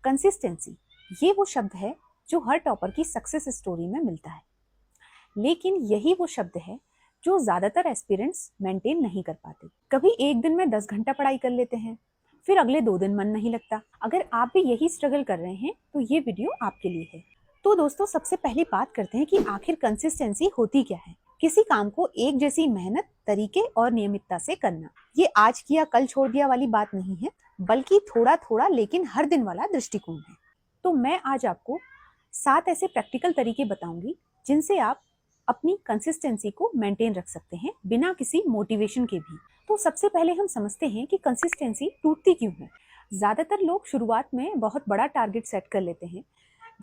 Consistency ये वो शब्द है जो हर टॉपर की सक्सेस स्टोरी में मिलता है, लेकिन यही वो शब्द है जो ज्यादातर एस्पिरेंट्स मेंटेन नहीं कर पाते। कभी एक दिन में 10 घंटा पढ़ाई कर लेते हैं, फिर अगले 2 दिन मन नहीं लगता। अगर आप भी यही स्ट्रगल कर रहे हैं तो ये वीडियो आपके लिए है। तो दोस्तों, सबसे पहले बात करते हैं कि आखिर कंसिस्टेंसी होती क्या है। किसी काम को एक जैसी मेहनत, तरीके और नियमितता से करना। ये आज किया कल छोड़ दिया वाली बात नहीं है, बल्कि थोड़ा थोड़ा लेकिन हर दिन वाला दृष्टिकोण है। तो मैं आज आपको 7 ऐसे प्रैक्टिकल तरीके बताऊंगी जिनसे आप अपनी कंसिस्टेंसी को मेंटेन रख सकते हैं बिना किसी मोटिवेशन के भी। तो सबसे पहले हम समझते हैं कि कंसिस्टेंसी टूटती क्यों है। ज्यादातर लोग शुरुआत में बहुत बड़ा टारगेट सेट कर लेते हैं,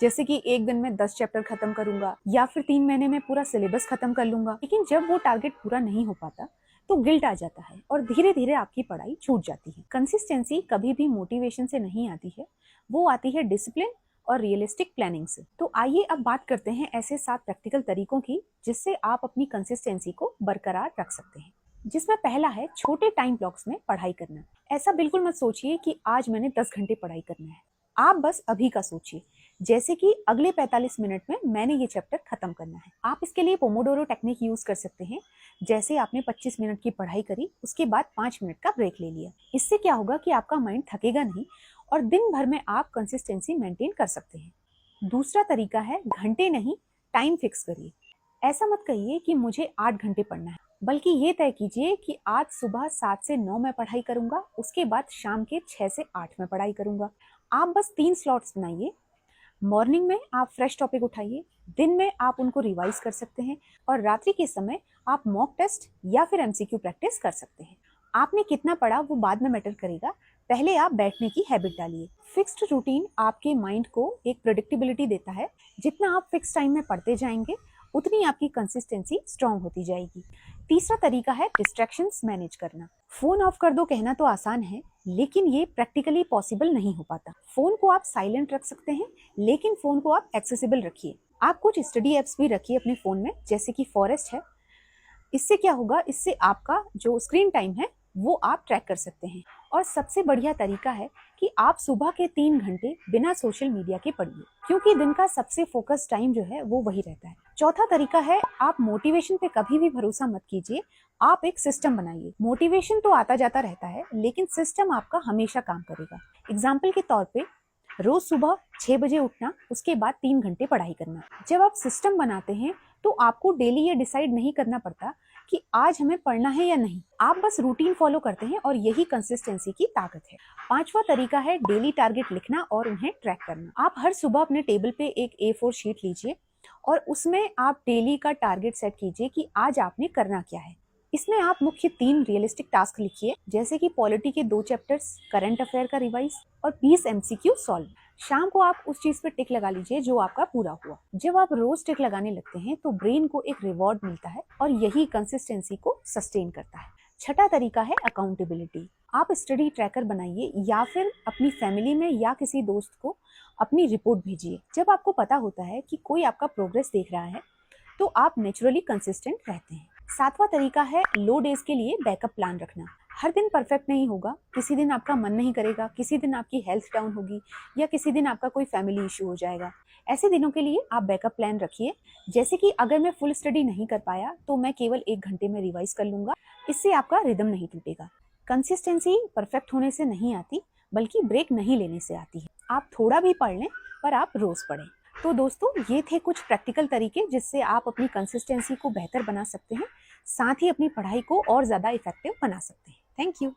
जैसे कि एक दिन में 10 चैप्टर खत्म करूंगा या फिर 3 महीने में पूरा सिलेबस खत्म कर लूंगा। लेकिन जब वो टारगेट पूरा नहीं हो पाता तो गिल्ट आ जाता है और धीरे धीरे आपकी पढ़ाई छूट जाती है। कंसिस्टेंसी कभी भी मोटिवेशन से नहीं आती है, वो आती है डिसिप्लिन और रियलिस्टिक प्लानिंग से। तो आइए अब बात करते हैं ऐसे 7 प्रैक्टिकल तरीकों की जिससे आप अपनी कंसिस्टेंसी को बरकरार रख सकते हैं। जिसमें पहला है छोटे टाइम ब्लॉक्स में पढ़ाई करना। ऐसा बिल्कुल मत सोचिए कि आज मैंने 10 घंटे पढ़ाई करना है। आप बस अभी का सोचिए, जैसे कि अगले 45 मिनट में मैंने ये चैप्टर खत्म करना है। आप इसके लिए पोमोडोरो टेक्निक यूज कर सकते हैं। जैसे आपने 25 मिनट की पढ़ाई करी, उसके बाद 5 मिनट का ब्रेक ले लिया। इससे क्या होगा कि आपका माइंड थकेगा नहीं और दिन भर में आप कंसिस्टेंसी मेंटेन कर सकते हैं। दूसरा तरीका है घंटे नहीं, टाइम फिक्स करिए। ऐसा मत कहिए कि मुझे 8 घंटे पढ़ना है, बल्कि ये तय कीजिए कि आज सुबह 7 से 9 में पढ़ाई करूंगा, उसके बाद शाम के 6 से 8 में पढ़ाई करूंगा। आप बस 3 स्लॉट्स बनाइए। मॉर्निंग में आप फ्रेश टॉपिक उठाइए, दिन में आप उनको रिवाइज कर सकते हैं और रात्रि के समय आप मॉक टेस्ट या फिर एमसीक्यू प्रैक्टिस कर सकते हैं। आपने कितना पढ़ा वो बाद में मैटर करेगा, पहले आप बैठने की हैबिट डालिए। फिक्स्ड रूटीन आपके माइंड को एक प्रेडिक्टेबिलिटी देता है। जितना आप फिक्स टाइम में पढ़ते जाएंगे उतनी आपकी कंसिस्टेंसी स्ट्रांग होती जाएगी। तीसरा तरीका है डिस्ट्रैक्शंस मैनेज करना। फोन ऑफ कर दो कहना तो आसान है, लेकिन ये प्रैक्टिकली पॉसिबल नहीं हो पाता। फोन को आप साइलेंट रख सकते हैं, लेकिन फोन को आप एक्सेसिबल रखिए। आप कुछ स्टडी एप्स भी रखिए अपने फोन में, जैसे कि फॉरेस्ट है। इससे क्या होगा, इससे आपका जो स्क्रीन टाइम है वो आप ट्रैक कर सकते हैं। और सबसे बढ़िया तरीका है कि आप सुबह के 3 घंटे बिना सोशल मीडिया के पढ़िए, क्योंकि दिन का सबसे फोकस टाइम जो है वो वही रहता है। चौथा तरीका है, आप मोटिवेशन पे कभी भी भरोसा मत कीजिए, आप एक सिस्टम बनाइए। मोटिवेशन तो आता जाता रहता है, लेकिन सिस्टम आपका हमेशा काम करेगा। एग्जाम्पल के तौर पे रोज सुबह 6 बजे उठना, उसके बाद 3 घंटे पढ़ाई करना। जब आप सिस्टम बनाते हैं तो आपको डेली ये डिसाइड नहीं करना पड़ता कि आज हमें पढ़ना है या नहीं। आप बस रूटीन फॉलो करते हैं और यही कंसिस्टेंसी की ताकत है। 5वां तरीका है डेली टारगेट लिखना और उन्हें ट्रैक करना। आप हर सुबह अपने टेबल पे एक A4 शीट लीजिए और उसमें आप डेली का टारगेट सेट कीजिए कि आज आपने करना क्या है। इसमें आप मुख्य 3 रियलिस्टिक टास्क लिखिए, जैसे कि पॉलिटी के 2 चैप्टर्स, करंट अफेयर का रिवाइज और 20 MCQ सॉल्व। शाम को आप उस चीज पे टिक लगा लीजिए जो आपका पूरा हुआ। जब आप रोज टिक लगाने लगते हैं तो ब्रेन को एक रिवॉर्ड मिलता है और यही कंसिस्टेंसी को सस्टेन करता है। छठा तरीका है अकाउंटेबिलिटी। आप स्टडी ट्रैकर बनाइए या फिर अपनी फैमिली में या किसी दोस्त को अपनी रिपोर्ट भेजिए। जब आपको पता होता है कि कोई आपका प्रोग्रेस देख रहा है तो आप नेचुरली कंसिस्टेंट रहते हैं। 7वां तरीका है लो डेज के लिए बैकअप प्लान रखना। हर दिन परफेक्ट नहीं होगा, किसी दिन आपका मन नहीं करेगा, किसी दिन आपकी हेल्थ डाउन होगी या किसी दिन आपका कोई फैमिली इशू हो जाएगा। ऐसे दिनों के लिए आप बैकअप प्लान रखिए, जैसे कि अगर मैं फुल स्टडी नहीं कर पाया तो मैं केवल 1 घंटे में रिवाइज कर लूंगा। इससे आपका रिदम नहीं टूटेगा। कंसिस्टेंसी परफेक्ट होने से नहीं आती, बल्कि ब्रेक नहीं लेने से आती है। आप थोड़ा भी पढ़ लें, पर आप रोज पढ़ें। तो दोस्तों, ये थे कुछ प्रैक्टिकल तरीके जिससे आप अपनी कंसिस्टेंसी को बेहतर बना सकते हैं, साथ ही अपनी पढ़ाई को और ज्यादा इफेक्टिव बना सकते हैं। Thank you.